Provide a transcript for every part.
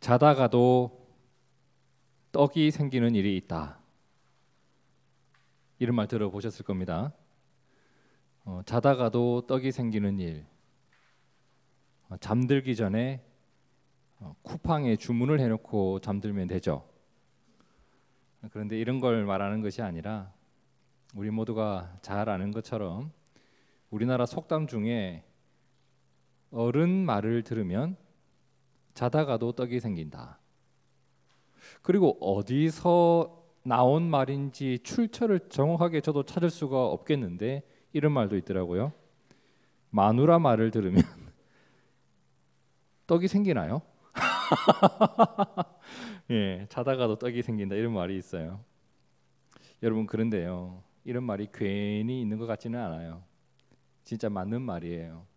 자다가도 떡이 생기는 일이 있다. 이런 말 들어보셨을 겁니다. 자다가도 떡이 생기는 일. 잠들기 전에 쿠팡에 주문을 해놓고 잠들면 되죠. 그런데 이런 걸 말하는 것이 아니라 우리 모두가 잘 아는 것처럼 우리나라 속담 중에 어른 말을 들으면 자다가도 떡이 생긴다. 그리고 어디서 나온 말인지 출처를 정확하게 저도 찾을 수가 없겠는데 이런 말도 있더라고요. 마누라 말을 들으면 떡이 생기나요? 예, 자다가도 떡이 생긴다 이런 말이 있어요. 여러분 그런데요, 이런 말이 괜히 있는 것 같지는 않아요. 진짜 맞는 말이에요.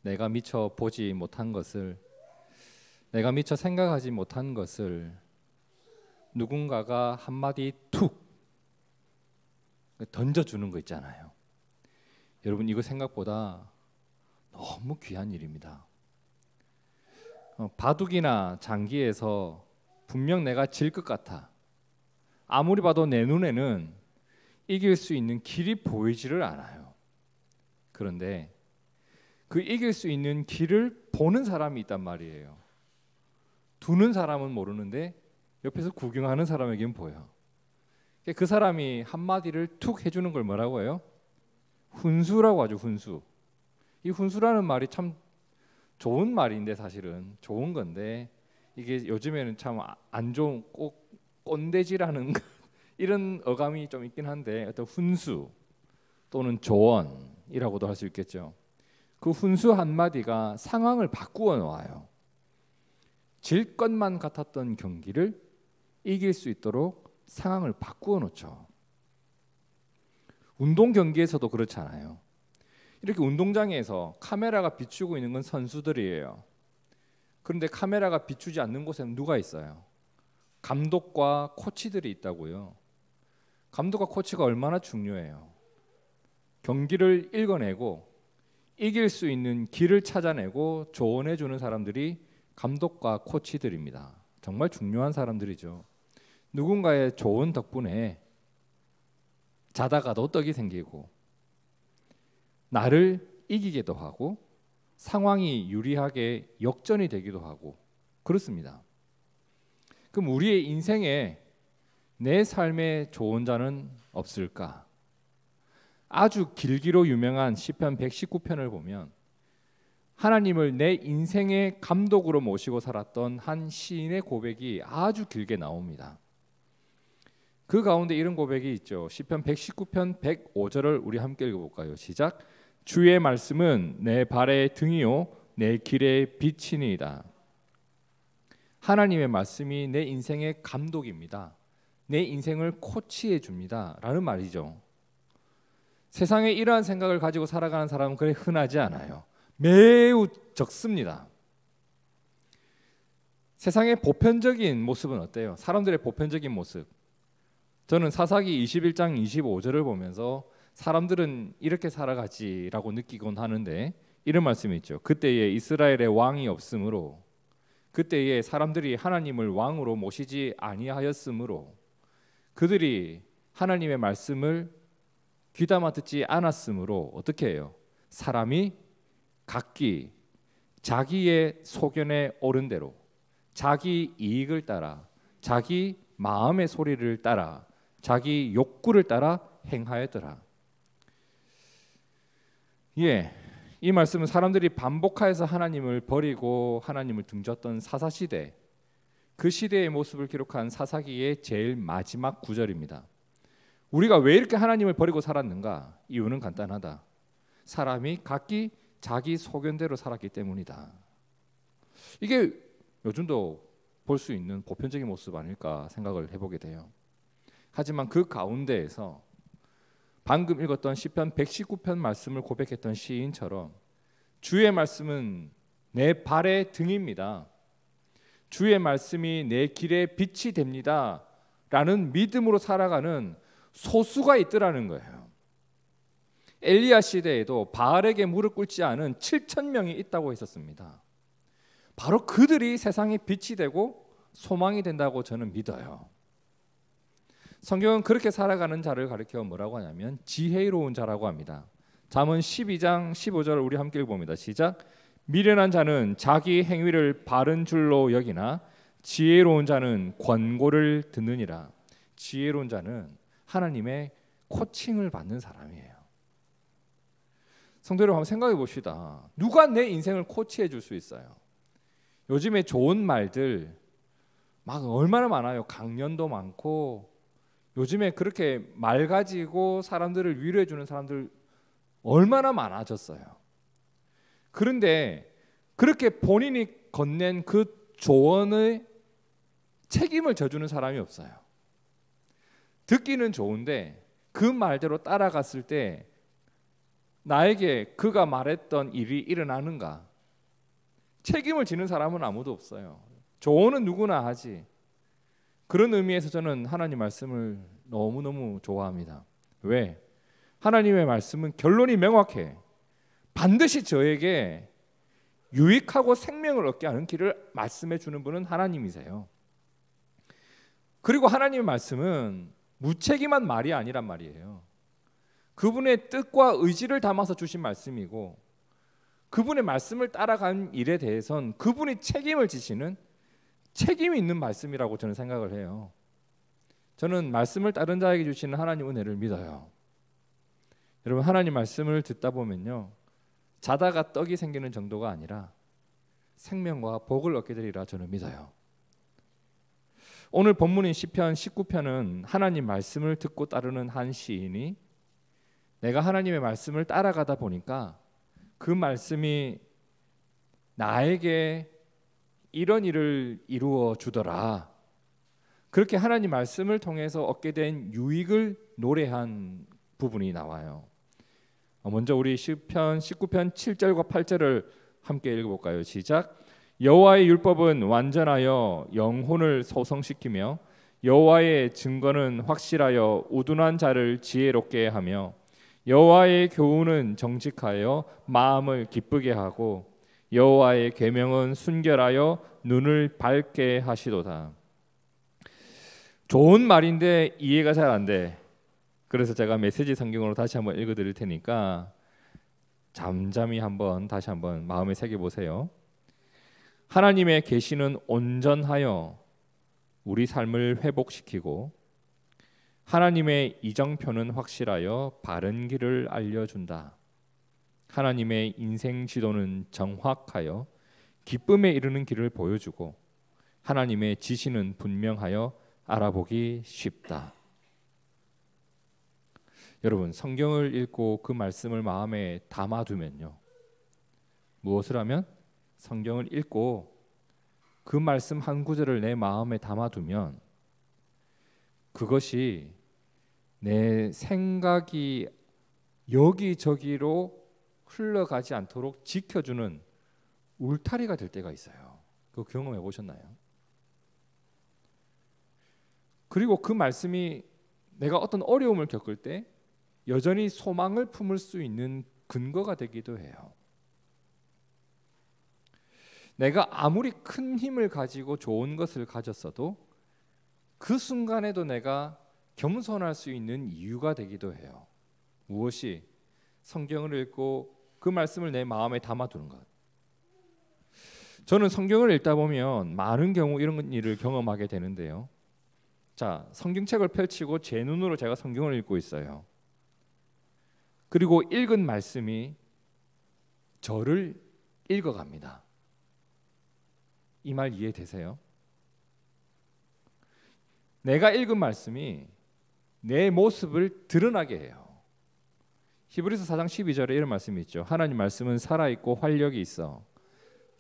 내가 미처 보지 못한 것을, 내가 미처 생각하지 못한 것을 누군가가 한마디 툭 던져주는 거 있잖아요. 여러분 이거 생각보다 너무 귀한 일입니다. 바둑이나 장기에서 분명 내가 질 것 같아. 아무리 봐도 내 눈에는 이길 수 있는 길이 보이지를 않아요. 그런데 그 이길 수 있는 길을 보는 사람이 있단 말이에요. 두는 사람은 모르는데 옆에서 구경하는 사람에게는 보여. 그 사람이 한마디를 툭 해주는 걸 뭐라고 해요? 훈수라고 하죠. 훈수. 이 훈수라는 말이 참 좋은 말인데 사실은 좋은 건데 이게 요즘에는 참 안 좋은 꼭 꼰대지라는 이런 어감이 좀 있긴 한데 어떤 훈수 또는 조언이라고도 할 수 있겠죠. 그 훈수 한마디가 상황을 바꾸어 놓아요. 질 것만 같았던 경기를 이길 수 있도록 상황을 바꾸어 놓죠. 운동 경기에서도 그렇잖아요. 이렇게 운동장에서 카메라가 비추고 있는 건 선수들이에요. 그런데 카메라가 비추지 않는 곳에는 누가 있어요? 감독과 코치들이 있다고요. 감독과 코치가 얼마나 중요해요. 경기를 읽어내고 이길 수 있는 길을 찾아내고 조언해 주는 사람들이 감독과 코치들입니다. 정말 중요한 사람들이죠. 누군가의 조언 덕분에 자다가도 떡이 생기고 나를 이기기도 하고 상황이 유리하게 역전이 되기도 하고 그렇습니다. 그럼 우리의 인생에 내 삶의 조언자는 없을까? 아주 길기로 유명한 시편 119편을 보면 하나님을 내 인생의 감독으로 모시고 살았던 한 시인의 고백이 아주 길게 나옵니다. 그 가운데 이런 고백이 있죠. 시편 119편 105절을 우리 함께 읽어볼까요? 시작. 주의 말씀은 내 발의 등이요 내 길의 빛이니이다. 하나님의 말씀이 내 인생의 감독입니다. 내 인생을 코치해 줍니다 라는 말이죠. 세상에 이러한 생각을 가지고 살아가는 사람은 그리 흔하지 않아요. 매우 적습니다. 세상의 보편적인 모습은 어때요? 사람들의 보편적인 모습. 저는 사사기 21장 25절을 보면서 사람들은 이렇게 살아가지라고 느끼곤 하는데 이런 말씀이 있죠. 그때에 이스라엘의 왕이 없으므로, 그때에 사람들이 하나님을 왕으로 모시지 아니하였으므로, 그들이 하나님의 말씀을 귀담아 듣지 않았으므로 어떻게 해요? 사람이 각기 자기의 소견에 옳은 대로 자기 이익을 따라 자기 마음의 소리를 따라 자기 욕구를 따라 행하였더라. 예, 이 말씀은 사람들이 반복하여서 하나님을 버리고 하나님을 등졌던 사사시대, 그 시대의 모습을 기록한 사사기의 제일 마지막 구절입니다. 우리가 왜 이렇게 하나님을 버리고 살았는가? 이유는 간단하다. 사람이 각기 자기 소견대로 살았기 때문이다. 이게 요즘도 볼 수 있는 보편적인 모습 아닐까 생각을 해보게 돼요. 하지만 그 가운데에서 방금 읽었던 시편 119편 말씀을 고백했던 시인처럼 주의 말씀은 내 발의 등입니다. 주의 말씀이 내 길의 빛이 됩니다 라는 믿음으로 살아가는 소수가 있더라는 거예요. 엘리야 시대에도 바알에게 무릎 꿇지 않은 7,000명이 있다고 했었습니다. 바로 그들이 세상의 빛이 되고 소망이 된다고 저는 믿어요. 성경은 그렇게 살아가는 자를 가리켜 뭐라고 하냐면 지혜로운 자라고 합니다. 잠언 12장 15절 우리 함께 읽어봅니다. 시작. 미련한 자는 자기 행위를 바른 줄로 여기나 지혜로운 자는 권고를 듣느니라. 지혜로운 자는 하나님의 코칭을 받는 사람이에요. 성도 여러분, 한번 생각해 봅시다. 누가 내 인생을 코치해 줄 수 있어요? 요즘에 좋은 말들 막 얼마나 많아요. 강연도 많고, 요즘에 그렇게 말 가지고 사람들을 위로해 주는 사람들 얼마나 많아졌어요. 그런데 그렇게 본인이 건넨 그 조언의 책임을 져주는 사람이 없어요. 듣기는 좋은데 그 말대로 따라갔을 때 나에게 그가 말했던 일이 일어나는가? 책임을 지는 사람은 아무도 없어요. 조언은 누구나 하지. 그런 의미에서 저는 하나님 말씀을 너무너무 좋아합니다. 왜? 하나님의 말씀은 결론이 명확해. 반드시 저에게 유익하고 생명을 얻게 하는 길을 말씀해 주는 분은 하나님이세요. 그리고 하나님의 말씀은 무책임한 말이 아니란 말이에요. 그분의 뜻과 의지를 담아서 주신 말씀이고, 그분의 말씀을 따라간 일에 대해선 그분이 책임을 지시는 책임이 있는 말씀이라고 저는 생각을 해요. 저는 말씀을 따른 자에게 주시는 하나님 은혜를 믿어요. 여러분, 하나님 말씀을 듣다 보면요, 자다가 떡이 생기는 정도가 아니라 생명과 복을 얻게 되리라 저는 믿어요. 오늘 본문인 시편 19편은 하나님 말씀을 듣고 따르는 한 시인이 내가 하나님의 말씀을 따라가다 보니까 그 말씀이 나에게 이런 일을 이루어 주더라. 그렇게 하나님 말씀을 통해서 얻게 된 유익을 노래한 부분이 나와요. 먼저 우리 시편 19편 7절과 8절을 함께 읽어볼까요? 시작. 여호와의 율법은 완전하여 영혼을 소성시키며 여호와의 증거는 확실하여 우둔한 자를 지혜롭게 하며 여호와의 교훈은 정직하여 마음을 기쁘게 하고 여호와의 계명은 순결하여 눈을 밝게 하시도다. 좋은 말인데 이해가 잘 안 돼. 그래서 제가 메시지 성경으로 다시 한번 읽어드릴 테니까 잠잠히 한번 다시 한번 마음에 새겨 보세요. 하나님의 계시는 온전하여 우리 삶을 회복시키고 하나님의 이정표는 확실하여 바른 길을 알려준다. 하나님의 인생 지도는 정확하여 기쁨에 이르는 길을 보여주고 하나님의 지시는 분명하여 알아보기 쉽다. 여러분, 성경을 읽고 그 말씀을 마음에 담아두면요, 무엇을 하면? 성경을 읽고 그 말씀 한 구절을 내 마음에 담아두면 그것이 내 생각이 여기저기로 흘러가지 않도록 지켜주는 울타리가 될 때가 있어요. 그거 경험해 보셨나요? 그리고 그 말씀이 내가 어떤 어려움을 겪을 때 여전히 소망을 품을 수 있는 근거가 되기도 해요. 내가 아무리 큰 힘을 가지고 좋은 것을 가졌어도 그 순간에도 내가 겸손할 수 있는 이유가 되기도 해요. 무엇이? 성경을 읽고 그 말씀을 내 마음에 담아두는 것. 저는 성경을 읽다 보면 많은 경우 이런 일을 경험하게 되는데요. 자, 성경책을 펼치고 제 눈으로 제가 성경을 읽고 있어요. 그리고 읽은 말씀이 저를 읽어갑니다. 이 말 이해되세요? 내가 읽은 말씀이 내 모습을 드러나게 해요. 히브리서 4장 12절에 이런 말씀이 있죠. 하나님 말씀은 살아있고 활력이 있어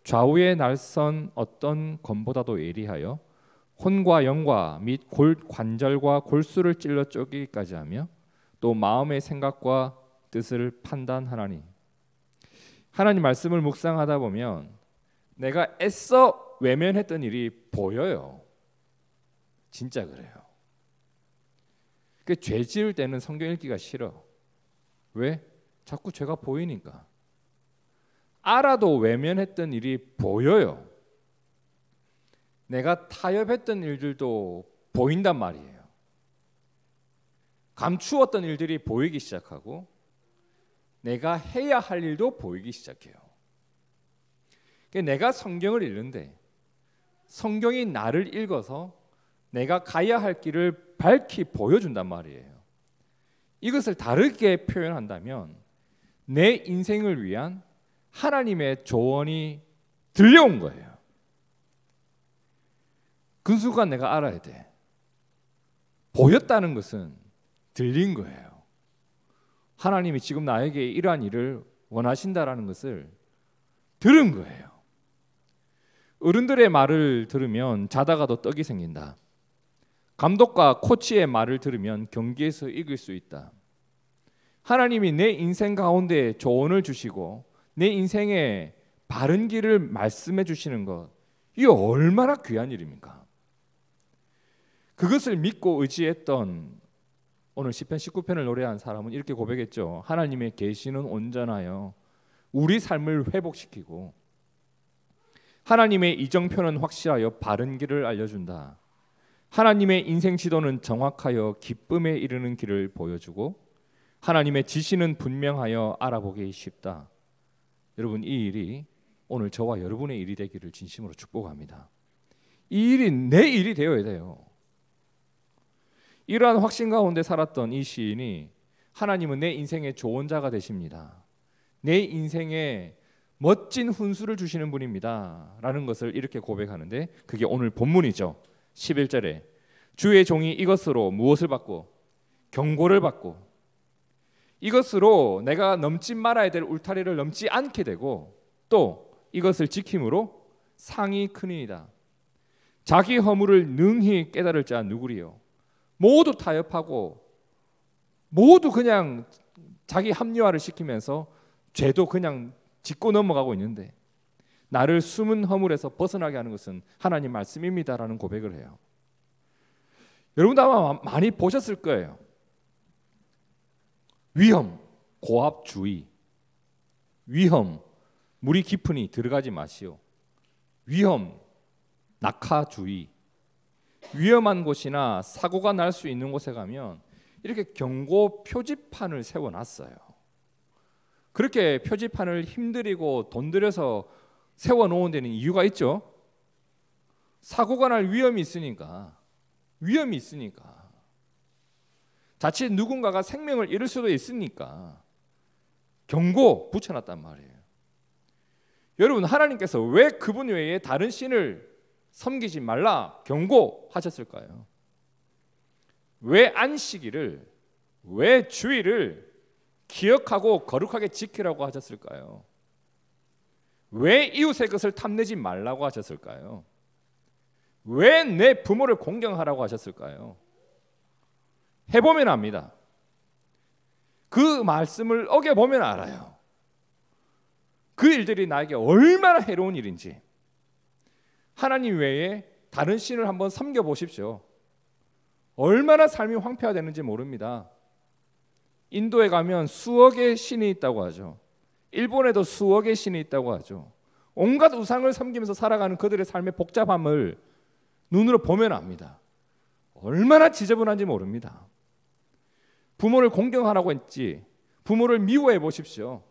좌우에 날선 어떤 검보다도 예리하여 혼과 영과 및 관절과 골수를 찔러 쪼개기까지 하며 또 마음의 생각과 뜻을 판단하나니. 하나님 말씀을 묵상하다 보면 내가 애써 외면했던 일이 보여요. 진짜 그래요. 그 죄 지을 때는 성경 읽기가 싫어. 왜? 자꾸 죄가 보이니까. 알아도 외면했던 일이 보여요. 내가 타협했던 일들도 보인단 말이에요. 감추었던 일들이 보이기 시작하고 내가 해야 할 일도 보이기 시작해요. 내가 성경을 읽는데 성경이 나를 읽어서 내가 가야 할 길을 밝히 보여준단 말이에요. 이것을 다르게 표현한다면 내 인생을 위한 하나님의 조언이 들려온 거예요. 그 순간 내가 알아야 돼. 보였다는 것은 들린 거예요. 하나님이 지금 나에게 이러한 일을 원하신다라는 것을 들은 거예요. 어른들의 말을 들으면 자다가도 떡이 생긴다. 감독과 코치의 말을 들으면 경기에서 이길 수 있다. 하나님이 내 인생 가운데 조언을 주시고 내 인생에 바른 길을 말씀해 주시는 것, 이게 얼마나 귀한 일입니까? 그것을 믿고 의지했던 오늘 시편 19편을 노래한 사람은 이렇게 고백했죠. 하나님의 계시는 온전하여 우리 삶을 회복시키고 하나님의 이정표는 확실하여 바른 길을 알려준다. 하나님의 인생 지도는 정확하여 기쁨에 이르는 길을 보여주고 하나님의 지시는 분명하여 알아보기 쉽다. 여러분, 이 일이 오늘 저와 여러분의 일이 되기를 진심으로 축복합니다. 이 일이 내 일이 되어야 돼요. 이러한 확신 가운데 살았던 이 시인이 하나님은 내 인생의 조언자가 되십니다. 내 인생에 멋진 훈수를 주시는 분입니다. 라는 것을 이렇게 고백하는데 그게 오늘 본문이죠. 11절에 주의 종이 이것으로 무엇을 받고? 경고를 받고 이것으로 내가 넘지 말아야 될 울타리를 넘지 않게 되고 또 이것을 지킴으로 상이 크니이다. 자기 허물을 능히 깨달을 자 누구리요? 모두 타협하고 모두 그냥 자기 합리화를 시키면서 죄도 그냥 짚고 넘어가고 있는데 나를 숨은 허물에서 벗어나게 하는 것은 하나님 말씀입니다라는 고백을 해요. 여러분도 아마 많이 보셨을 거예요. 위험, 고압주의. 위험, 물이 깊으니 들어가지 마시오. 위험, 낙하주의. 위험한 곳이나 사고가 날 수 있는 곳에 가면 이렇게 경고 표지판을 세워놨어요. 그렇게 표지판을 힘들이고 돈 들여서 세워놓은 데는 이유가 있죠. 사고가 날 위험이 있으니까. 자칫 누군가가 생명을 잃을 수도 있으니까 경고 붙여놨단 말이에요. 여러분, 하나님께서 왜 그분 외에 다른 신을 섬기지 말라 경고하셨을까요? 왜 안식일을, 왜 주일을 기억하고 거룩하게 지키라고 하셨을까요? 왜 이웃의 것을 탐내지 말라고 하셨을까요? 왜 내 부모를 공경하라고 하셨을까요? 해보면 압니다. 그 말씀을 어겨보면 알아요. 그 일들이 나에게 얼마나 해로운 일인지. 하나님 외에 다른 신을 한번 섬겨보십시오. 얼마나 삶이 황폐화되는지 모릅니다. 인도에 가면 수억의 신이 있다고 하죠. 일본에도 수억의 신이 있다고 하죠. 온갖 우상을 섬기면서 살아가는 그들의 삶의 복잡함을 눈으로 보면 압니다. 얼마나 지저분한지 모릅니다. 부모를 공경하라고 했지 부모를 미워해 보십시오.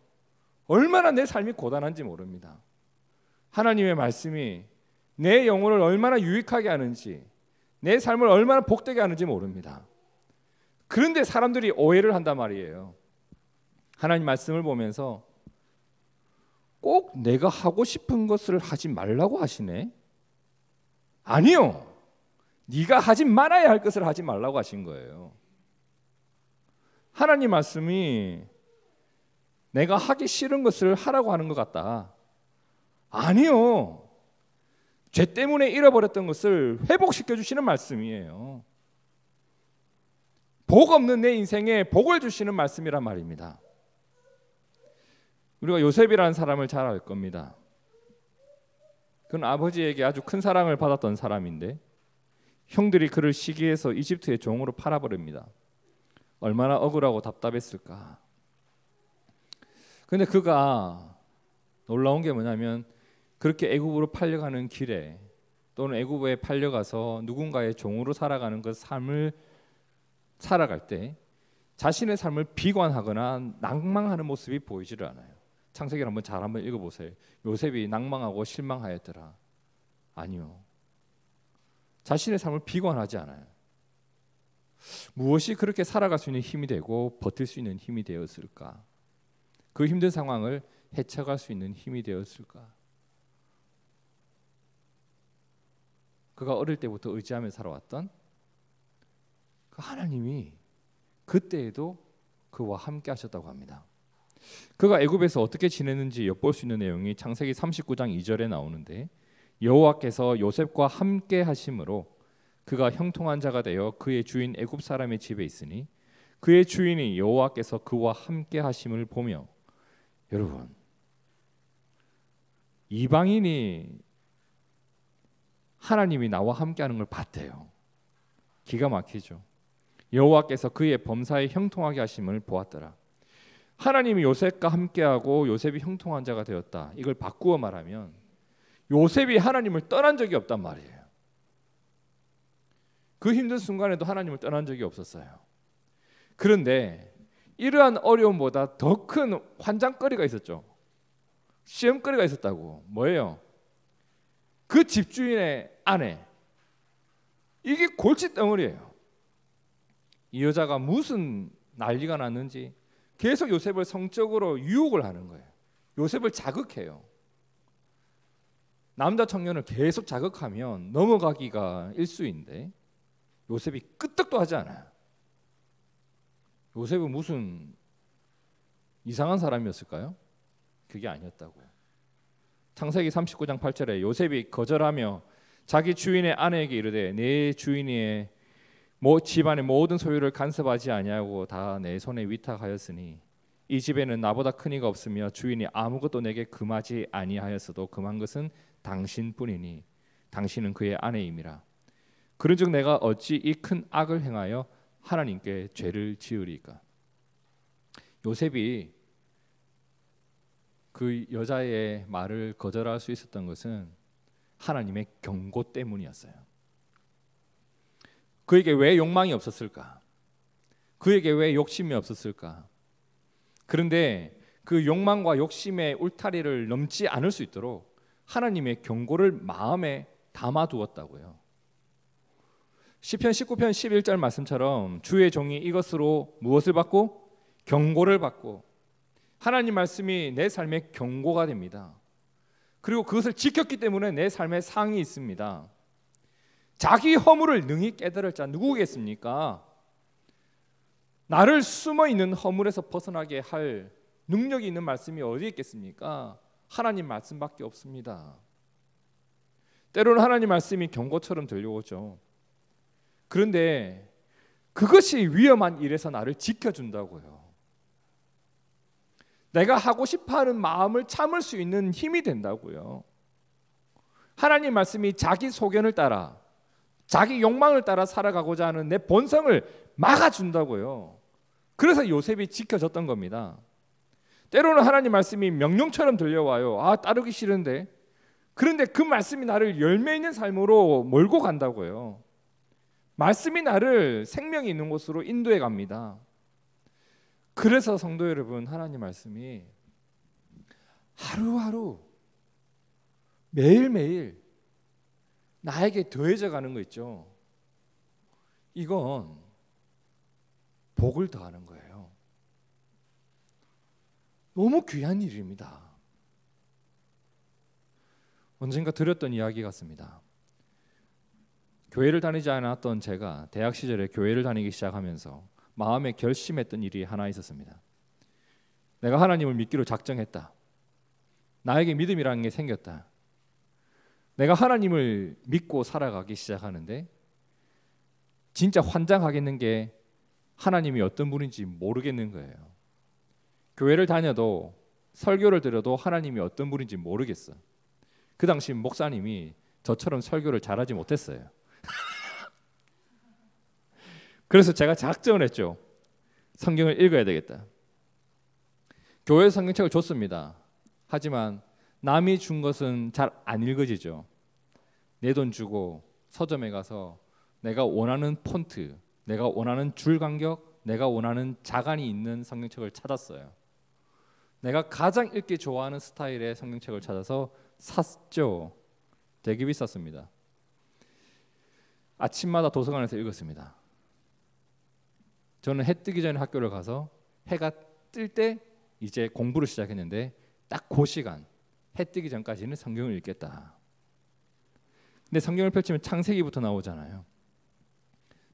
얼마나 내 삶이 고단한지 모릅니다. 하나님의 말씀이 내 영혼을 얼마나 유익하게 하는지, 내 삶을 얼마나 복되게 하는지 모릅니다. 그런데 사람들이 오해를 한단 말이에요. 하나님 말씀을 보면서 꼭 내가 하고 싶은 것을 하지 말라고 하시네? 아니요. 네가 하지 말아야 할 것을 하지 말라고 하신 거예요. 하나님 말씀이 내가 하기 싫은 것을 하라고 하는 것 같다. 아니요. 죄 때문에 잃어버렸던 것을 회복시켜 주시는 말씀이에요. 복 없는 내 인생에 복을 주시는 말씀이란 말입니다. 우리가 요셉이라는 사람을 잘 알 겁니다. 그는 아버지에게 아주 큰 사랑을 받았던 사람인데 형들이 그를 시기해서 이집트의 종으로 팔아버립니다. 얼마나 억울하고 답답했을까. 그런데 그가 놀라운 게 뭐냐면 그렇게 애굽으로 팔려가는 길에 또는 애굽에 팔려가서 누군가의 종으로 살아가는 그 삶을 살아갈 때 자신의 삶을 비관하거나 낭망하는 모습이 보이지를 않아요. 창세기를 한번 읽어보세요. 요셉이 낭망하고 실망하였더라. 아니요. 자신의 삶을 비관하지 않아요. 무엇이 그렇게 살아갈 수 있는 힘이 되고 버틸 수 있는 힘이 되었을까? 그 힘든 상황을 헤쳐갈 수 있는 힘이 되었을까? 그가 어릴 때부터 의지하며 살아왔던 그 하나님이 그때에도 그와 함께 하셨다고 합니다. 그가 애굽에서 어떻게 지냈는지 엿볼 수 있는 내용이 창세기 39장 2절에 나오는데, 여호와께서 요셉과 함께 하심으로 그가 형통한 자가 되어 그의 주인 애굽 사람의 집에 있으니 그의 주인이 여호와께서 그와 함께 하심을 보며. 여러분, 이방인이 하나님이 나와 함께하는 걸 봤대요. 기가 막히죠. 여호와께서 그의 범사에 형통하게 하심을 보았더라. 하나님이 요셉과 함께하고 요셉이 형통한 자가 되었다. 이걸 바꾸어 말하면 요셉이 하나님을 떠난 적이 없단 말이에요. 그 힘든 순간에도 하나님을 떠난 적이 없었어요. 그런데 이러한 어려움보다 더 큰 환장거리가 있었죠. 시험거리가 있었다고. 뭐예요? 그 집주인의 아내, 이게 골칫덩어리예요. 이 여자가 무슨 난리가 났는지 계속 요셉을 성적으로 유혹을 하는 거예요. 요셉을 자극해요. 남자 청년을 계속 자극하면 넘어가기가 일수인데 요셉이 끄떡도 하지 않아요. 요셉은 무슨 이상한 사람이었을까요? 그게 아니었다고. 창세기 39장 8절에 요셉이 거절하며 자기 주인의 아내에게 이르되 내 주인의 집안의 모든 소유를 간섭하지 아니하고 다 내 손에 위탁하였으니 이 집에는 나보다 큰 이가 없으며 주인이 아무것도 내게 금하지 아니하였어도 금한 것은 당신뿐이니 당신은 그의 아내임이라. 그런즉 내가 어찌 이 큰 악을 행하여 하나님께 죄를 지으리까? 요셉이 그 여자의 말을 거절할 수 있었던 것은 하나님의 경고 때문이었어요. 그에게 왜 욕망이 없었을까? 그에게 왜 욕심이 없었을까? 그런데 그 욕망과 욕심의 울타리를 넘지 않을 수 있도록 하나님의 경고를 마음에 담아두었다고요. 시편 19편 11절 말씀처럼 주의 종이 이것으로 무엇을 받고? 경고를 받고, 하나님 말씀이 내 삶의 경고가 됩니다. 그리고 그것을 지켰기 때문에 내 삶에 상이 있습니다. 자기 허물을 능히 깨달을 자 누구겠습니까? 나를 숨어있는 허물에서 벗어나게 할 능력이 있는 말씀이 어디 있겠습니까? 하나님 말씀밖에 없습니다. 때로는 하나님 말씀이 경고처럼 들려오죠. 그런데 그것이 위험한 일에서 나를 지켜준다고요. 내가 하고 싶어하는 마음을 참을 수 있는 힘이 된다고요. 하나님 말씀이 자기 소견을 따라, 자기 욕망을 따라 살아가고자 하는 내 본성을 막아준다고요. 그래서 요셉이 지켜졌던 겁니다. 때로는 하나님 말씀이 명령처럼 들려와요. 따르기 싫은데. 그런데 그 말씀이 나를 열매 있는 삶으로 몰고 간다고요. 말씀이 나를 생명이 있는 곳으로 인도해 갑니다. 그래서 성도 여러분, 하나님 말씀이 하루하루 매일매일 나에게 더해져 가는 거 있죠. 이건 복을 더하는 거예요. 너무 귀한 일입니다. 언젠가 들었던 이야기 같습니다. 교회를 다니지 않았던 제가 대학 시절에 교회를 다니기 시작하면서 마음에 결심했던 일이 하나 있었습니다. 내가 하나님을 믿기로 작정했다. 나에게 믿음이라는 게 생겼다. 내가 하나님을 믿고 살아가기 시작하는데 진짜 환장하겠는 게 하나님이 어떤 분인지 모르겠는 거예요. 교회를 다녀도 설교를 들어도 하나님이 어떤 분인지 모르겠어. 그 당시 목사님이 저처럼 설교를 잘하지 못했어요. 그래서 제가 작정을 했죠. 성경을 읽어야 되겠다. 교회 성경책을 줬습니다. 하지만 남이 준 것은 잘 안 읽어지죠. 내 돈 주고 서점에 가서 내가 원하는 폰트, 내가 원하는 줄 간격, 내가 원하는 자간이 있는 성경책을 찾았어요. 내가 가장 읽기 좋아하는 스타일의 성경책을 찾아서 샀죠. 되게 비쌌습니다. 아침마다 도서관에서 읽었습니다. 저는 해 뜨기 전에 학교를 가서 해가 뜰 때 이제 공부를 시작했는데 딱 그 시간 해 뜨기 전까지는 성경을 읽겠다. 근데 성경을 펼치면 창세기부터 나오잖아요.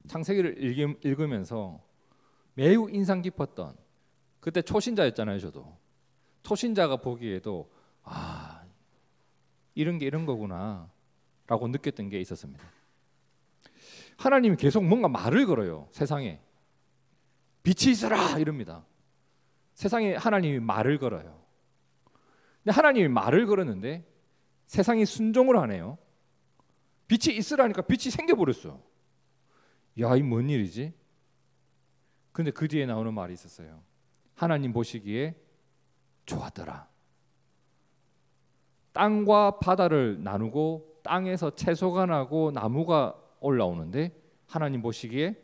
창세기를 읽으면서 매우 인상 깊었던, 그때 초신자였잖아요. 저도 초신자가 보기에도 이런 게 이런 거구나 라고 느꼈던 게 있었습니다. 하나님이 계속 뭔가 말을 걸어요. 세상에 빛이 있어라 이럽니다. 세상에 하나님이 말을 걸어요. 근데 하나님이 말을 걸었는데 세상이 순종을 하네요. 빛이 있으라니까 빛이 생겨버렸어. 야, 이 뭔 일이지? 근데 그 뒤에 나오는 말이 있었어요. 하나님 보시기에 좋았더라. 땅과 바다를 나누고 땅에서 채소가 나고 나무가 올라오는데 하나님 보시기에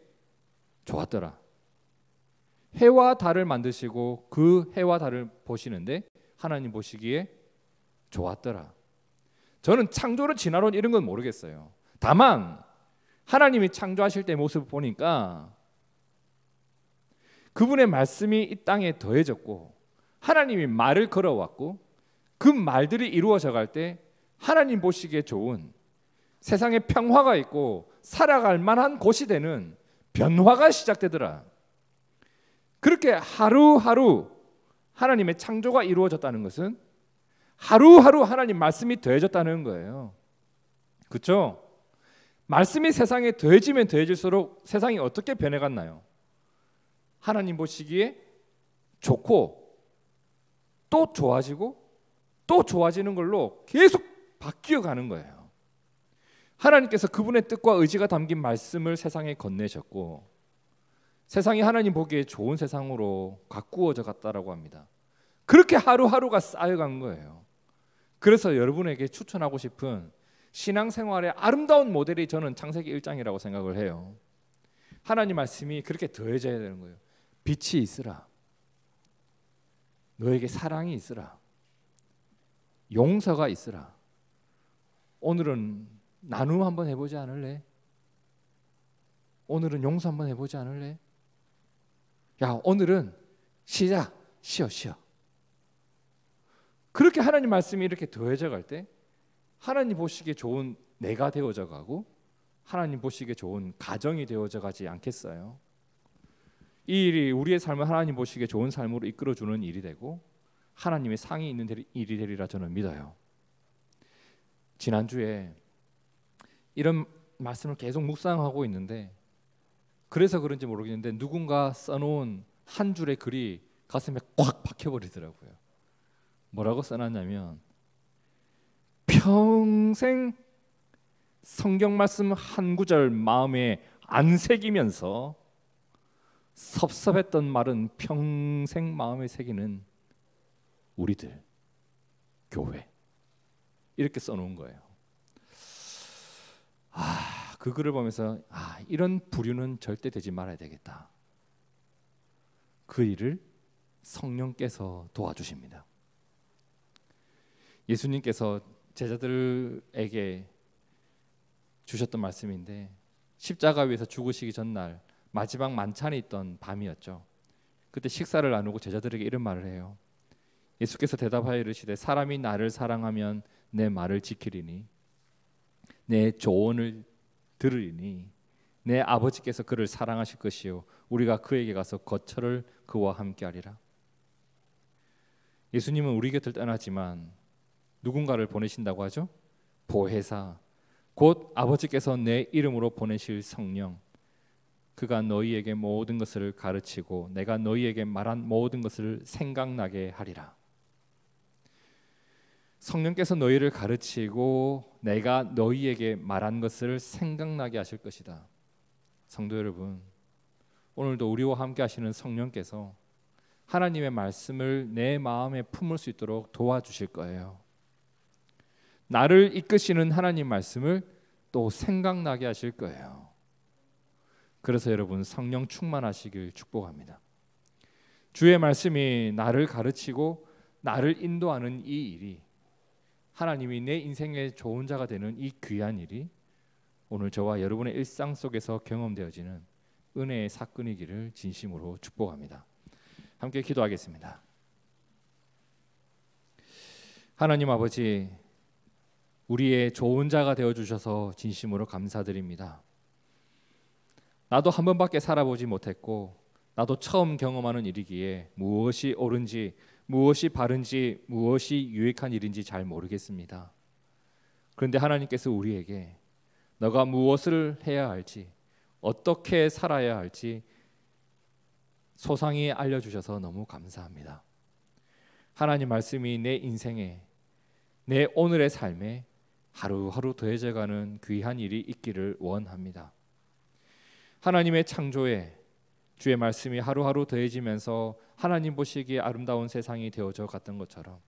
좋았더라. 해와 달을 만드시고 그 해와 달을 보시는데 하나님 보시기에 좋았더라. 저는 창조를 진화론 이런 건 모르겠어요. 다만 하나님이 창조하실 때 모습을 보니까 그분의 말씀이 이 땅에 더해졌고 하나님이 말을 걸어왔고 그 말들이 이루어져 갈 때 하나님 보시기에 좋은, 세상에 평화가 있고 살아갈 만한 곳이 되는 변화가 시작되더라. 그렇게 하루하루 하나님의 창조가 이루어졌다는 것은 하루하루 하나님 말씀이 더해졌다는 거예요. 그렇죠? 말씀이 세상에 더해지면 더해질수록 세상이 어떻게 변해갔나요? 하나님 보시기에 좋고 또 좋아지고 또 좋아지는 걸로 계속 바뀌어가는 거예요. 하나님께서 그분의 뜻과 의지가 담긴 말씀을 세상에 건네셨고 세상이 하나님 보기에 좋은 세상으로 가꾸어져 갔다라고 합니다. 그렇게 하루하루가 쌓여간 거예요. 그래서 여러분에게 추천하고 싶은 신앙생활의 아름다운 모델이 저는 창세기 1장이라고 생각을 해요. 하나님 말씀이 그렇게 더해져야 되는 거예요. 빛이 있으라. 너에게 사랑이 있으라. 용서가 있으라. 오늘은 나눔 한번 해보지 않을래? 오늘은 용서 한번 해보지 않을래? 야, 오늘은 쉬자. 쉬어. 그렇게 하나님 말씀이 이렇게 더해져 갈 때 하나님 보시기에 좋은 내가 되어져 가고 하나님 보시기에 좋은 가정이 되어져 가지 않겠어요? 이 일이 우리의 삶을 하나님 보시기에 좋은 삶으로 이끌어주는 일이 되고 하나님의 상이 있는 일이 되리라 저는 믿어요. 지난주에 이런 말씀을 계속 묵상하고 있는데 그래서 그런지 모르겠는데 누군가 써놓은 한 줄의 글이 가슴에 꽉 박혀버리더라고요. 뭐라고 써놨냐면 평생 성경 말씀 한 구절 마음에 안 새기면서 섭섭했던 말은 평생 마음에 새기는 우리들 교회, 이렇게 써놓은 거예요. 그 글을 보면서 이런 부류는 절대 되지 말아야 되겠다. 그 일을 성령께서 도와주십니다. 예수님께서 제자들에게 주셨던 말씀인데 십자가 위에서 죽으시기 전날 마지막 만찬에 있던 밤이었죠. 그때 식사를 나누고 제자들에게 이런 말을 해요. 예수께서 대답하여 이르시되 사람이 나를 사랑하면 내 말을 지키리니 내 조언을 들으리니 내 아버지께서 그를 사랑하실 것이요 우리가 그에게 가서 거처를 그와 함께 하리라. 예수님은 우리 곁을 떠나지만 누군가를 보내신다고 하죠. 보혜사, 곧 아버지께서 내 이름으로 보내실 성령, 그가 너희에게 모든 것을 가르치고 내가 너희에게 말한 모든 것을 생각나게 하리라. 성령께서 너희를 가르치고 내가 너희에게 말한 것을 생각나게 하실 것이다. 성도 여러분, 오늘도 우리와 함께 하시는 성령께서 하나님의 말씀을 내 마음에 품을 수 있도록 도와주실 거예요. 나를 이끄시는 하나님 말씀을 또 생각나게 하실 거예요. 그래서 여러분 성령 충만하시길 축복합니다. 주의 말씀이 나를 가르치고 나를 인도하는 이 일이, 하나님이 내 인생의 좋은 자가 되는 이 귀한 일이 오늘 저와 여러분의 일상 속에서 경험되어지는 은혜의 사건이기를 진심으로 축복합니다. 함께 기도하겠습니다. 하나님 아버지, 우리의 좋은 자가 되어주셔서 진심으로 감사드립니다. 나도 한 번밖에 살아보지 못했고 나도 처음 경험하는 일이기에 무엇이 옳은지, 무엇이 바른지, 무엇이 유익한 일인지 잘 모르겠습니다. 그런데 하나님께서 우리에게 너가 무엇을 해야 할지, 어떻게 살아야 할지 소상히 알려주셔서 너무 감사합니다. 하나님 말씀이 내 인생에, 내 오늘의 삶에 하루하루 더해져가는 귀한 일이 있기를 원합니다. 하나님의 창조에 주의 말씀이 하루하루 더해지면서 하나님 보시기에 아름다운 세상이 되어져 갔던 것처럼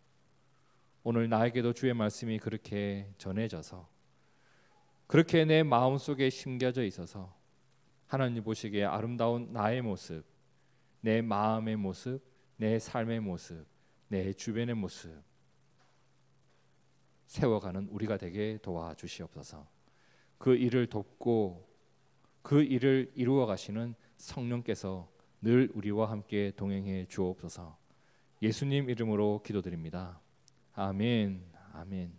오늘 나에게도 주의 말씀이 그렇게 전해져서, 그렇게 내 마음속에 심겨져 있어서 하나님 보시기에 아름다운 나의 모습, 내 마음의 모습, 내 삶의 모습, 내 주변의 모습 세워가는 우리가 되게 도와주시옵소서. 그 일을 돕고 그 일을 이루어 가시는 성령께서 늘 우리와 함께 동행해 주옵소서. 예수님 이름으로 기도드립니다. 아멘. 아멘.